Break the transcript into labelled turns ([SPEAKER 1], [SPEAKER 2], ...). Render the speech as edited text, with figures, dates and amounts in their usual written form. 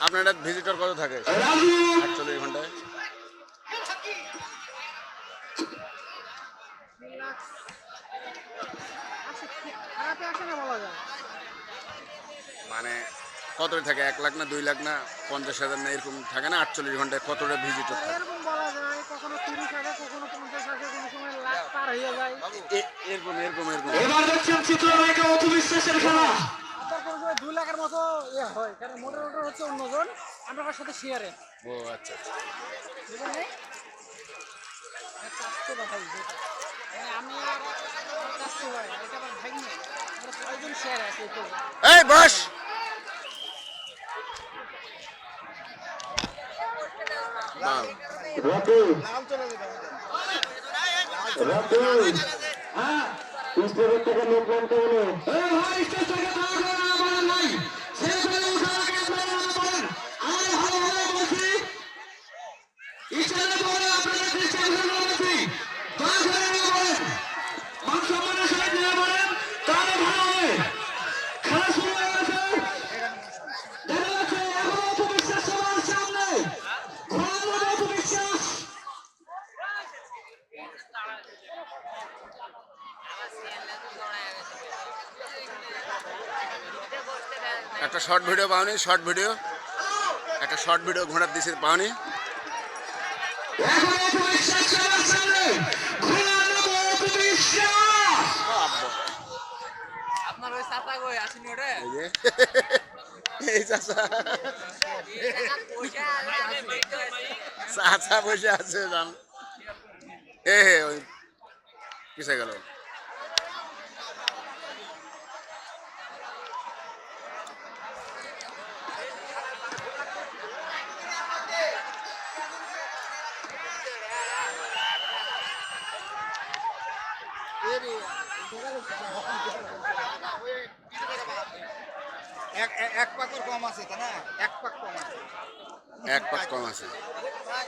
[SPEAKER 1] আপনার ভিজিটর কত থাকে 48 ঘন্টায়? মানে কতটা থাকে, 1 লাখ না 2 লাখ না 50,000 না এরকম থাকে না? 48 ঘন্টায় কতটা ভিজিটর থাকে?
[SPEAKER 2] এরকম বলা যায়, কখনো 30 আসে, কখনো 50 আসে, কোনো সময় লাখ পার হয়ে যায়।
[SPEAKER 1] এরকম এরকম এরকম
[SPEAKER 3] এবার দেখছেন চিত্রনায়িকা অপু বিশ্বাসের খেলা।
[SPEAKER 2] আবার কোনো সময় 2 লাখের মতো হয়, কারণ মোটর হচ্ছে অন্যজন, আমরা ওর সাথে শেয়ারে।
[SPEAKER 1] ও আচ্ছা আচ্ছা।
[SPEAKER 2] বুঝলেন নাই? চাচ্ছে ভাই, মানে আমি আর চাচ্ছি ভাই, এটা আমার ভাই নেই, আমরা ছয়জন শেয়ারে আছি।
[SPEAKER 1] এই বস। বাহ।
[SPEAKER 3] রকি রকি হ্যাঁ স্টেজের থেকে লোকজন তো হলো এই ভাই স্টেজ থেকে দয়া করে না বলেন নাই ছেড়ে ফেলে উঠার আগে আপনারা না বলেন আমি ভালো ভালো বলছি স্টেজে বলে আপনারা খ্রিস্টান ধর্ম বলছি দয়া করে না বলেন মান সম্মানের সহিত না বলেন তাহলে ভালো হবে খেলা শুরু হয়ে গেছে দেখা যাচ্ছে এখনো অপু বিশ্বাস সবার সামনে ঘোরানো অপু বিশ্বাস
[SPEAKER 1] একটা শর্ট ভিডিও পাওনি? শর্ট ভিডিও, একটা শর্ট ভিডিও ঘোড়ার দিছে পাওনি?
[SPEAKER 3] এখন অপু বিশ্বাস সবার সামনে ঘোরানো অপু বিশ্বাস
[SPEAKER 2] আপনার ওই চাচা কই আসেনি ওটা?
[SPEAKER 1] এই যে এই চাচা চাচা বসে আছে জান। এ হে ওই পিছে গেল।
[SPEAKER 2] এক পাকর কম আছে, তাই না? এক পাক কম আছে।
[SPEAKER 1] 1 পাক কম আছে।